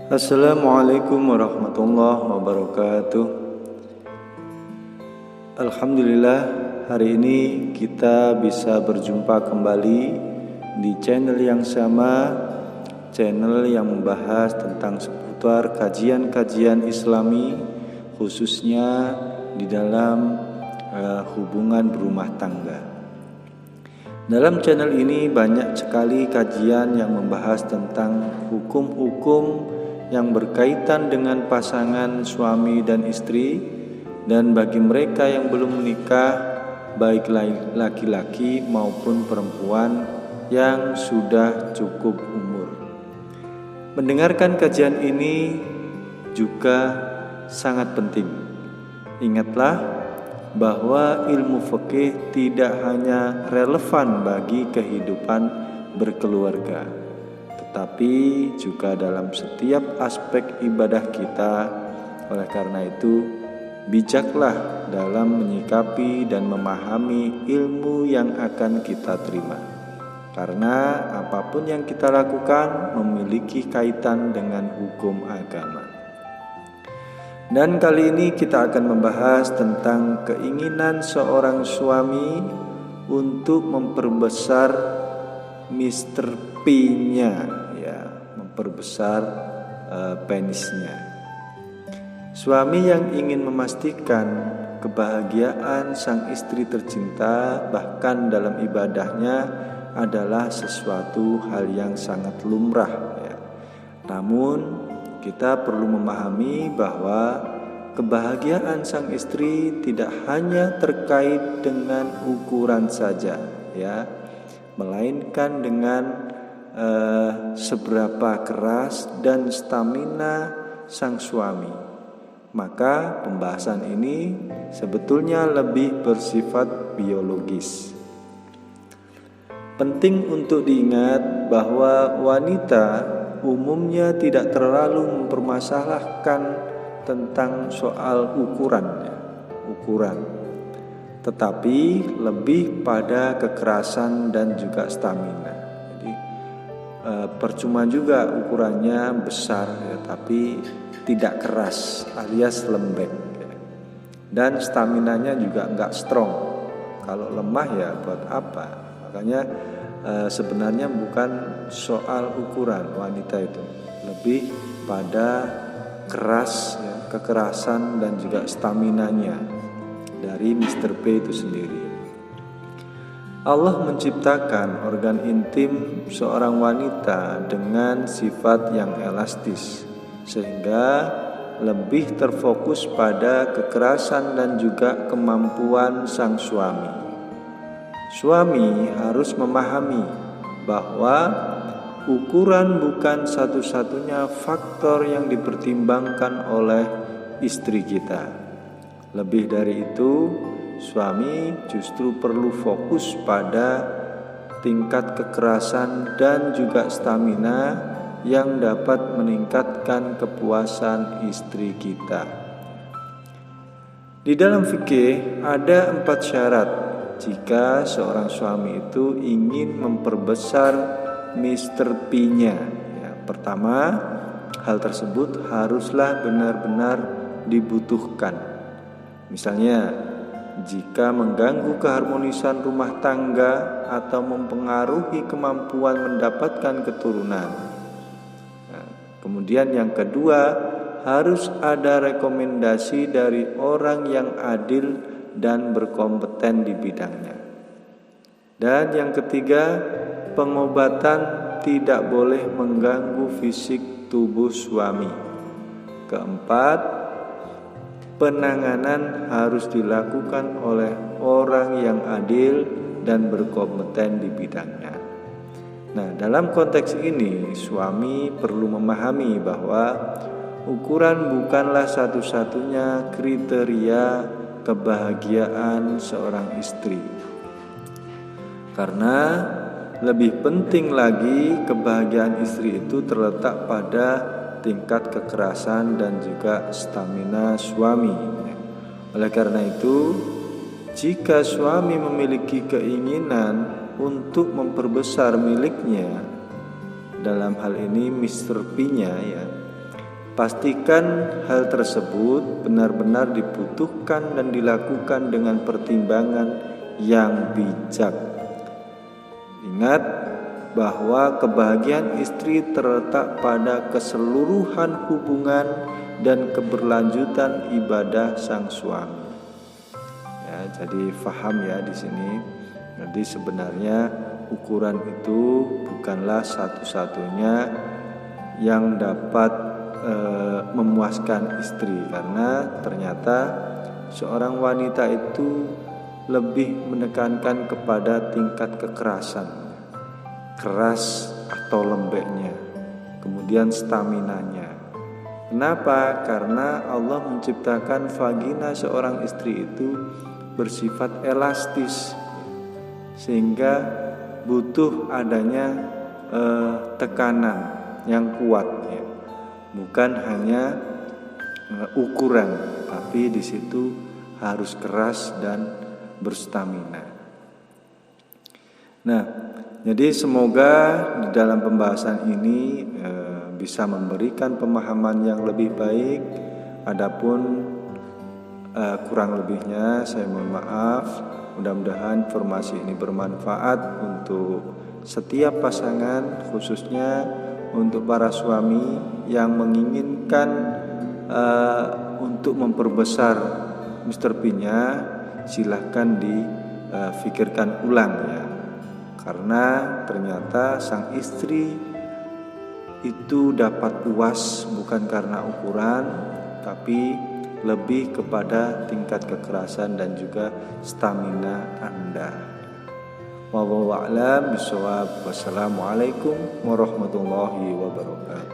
Assalamualaikum warahmatullahi wabarakatuh. Alhamdulillah, hari ini kita bisa berjumpa kembali di channel yang sama, channel yang membahas tentang seputar kajian-kajian Islami, khususnya di dalam hubungan berumah tangga. Dalam channel ini banyak sekali kajian yang membahas tentang hukum-hukum yang berkaitan dengan pasangan suami dan istri, dan bagi mereka yang belum menikah, baik laki-laki maupun perempuan yang sudah cukup umur. Mendengarkan kajian ini juga sangat penting. Ingatlah bahwa ilmu fikih tidak hanya relevan bagi kehidupan berkeluarga, tetapi juga dalam setiap aspek ibadah kita. Oleh karena itu, bijaklah dalam menyikapi dan memahami ilmu yang akan kita terima, karena apapun yang kita lakukan memiliki kaitan dengan hukum agama. Dan kali ini kita akan membahas tentang keinginan seorang suami untuk memperbesar Mr. P-nya, memperbesar penisnya. Suami yang ingin memastikan kebahagiaan sang istri tercinta bahkan dalam ibadahnya adalah sesuatu hal yang sangat lumrah, Namun kita perlu memahami bahwa kebahagiaan sang istri tidak hanya terkait dengan ukuran saja, melainkan dengan seberapa keras dan stamina sang suami. Maka pembahasan ini sebetulnya lebih bersifat biologis. Penting untuk diingat bahwa wanita umumnya tidak terlalu mempermasalahkan tentang soal ukuran, tetapi lebih pada kekerasan dan juga stamina. Jadi percuma juga ukurannya besar, tapi tidak keras alias lembek, dan staminanya juga enggak strong. Kalau lemah ya buat apa? Makanya sebenarnya bukan soal ukuran wanita itu, lebih pada keras, kekerasan dan juga staminanya dari Mr. P itu sendiri. Allah menciptakan organ intim seorang wanita dengan sifat yang elastis, sehingga lebih terfokus pada kekerasan dan juga kemampuan sang suami. Suami harus memahami bahwa ukuran bukan satu-satunya faktor yang dipertimbangkan oleh istri kita. Lebih dari itu, suami justru perlu fokus pada tingkat kekerasan dan juga stamina yang dapat meningkatkan kepuasan istri kita. Di dalam fikih ada 4 syarat jika seorang suami itu ingin memperbesar Mr. P-nya. Pertama, hal tersebut haruslah benar-benar dibutuhkan. Misalnya, jika mengganggu keharmonisan rumah tangga atau mempengaruhi kemampuan mendapatkan keturunan. Kemudian yang kedua, harus ada rekomendasi dari orang yang adil dan berkompeten di bidangnya. Dan yang ketiga, pengobatan tidak boleh mengganggu fisik tubuh suami. Keempat, penanganan harus dilakukan oleh orang yang adil dan berkompeten di bidangnya. Nah, dalam konteks ini, suami perlu memahami bahwa ukuran bukanlah satu-satunya kriteria kebahagiaan seorang istri, karena lebih penting lagi kebahagiaan istri itu terletak pada tingkat kekerasan dan juga stamina suami. Oleh karena itu, jika suami memiliki keinginan untuk memperbesar miliknya dalam hal ini Mr. P-nya ya, pastikan hal tersebut benar-benar dibutuhkan dan dilakukan dengan pertimbangan yang bijak. Ingat bahwa kebahagiaan istri terletak pada keseluruhan hubungan dan keberlanjutan ibadah sang suami. Ya, jadi faham ya di sini. Jadi sebenarnya ukuran itu bukanlah satu-satunya yang dapat memuaskan istri, karena ternyata seorang wanita itu lebih menekankan kepada tingkat kekerasan, keras atau lembeknya, kemudian staminanya. Kenapa? Karena Allah menciptakan vagina seorang istri itu bersifat elastis, sehingga butuh adanya tekanan yang kuat ya. Bukan hanya ukuran, tapi di situ harus keras dan berstamina. Nah, jadi semoga di dalam pembahasan ini bisa memberikan pemahaman yang lebih baik. Adapun kurang lebihnya saya mohon maaf. Mudah-mudahan informasi ini bermanfaat untuk setiap pasangan, khususnya untuk para suami yang menginginkan untuk memperbesar Mr. P-nya, silahkan difikirkan ulang ya. Karena ternyata sang istri itu dapat puas bukan karena ukuran, tapi lebih kepada tingkat kekerasan dan juga stamina Anda. Wallahu a'lam bishawab. Wassalamualaikum warahmatullahi wabarakatuh.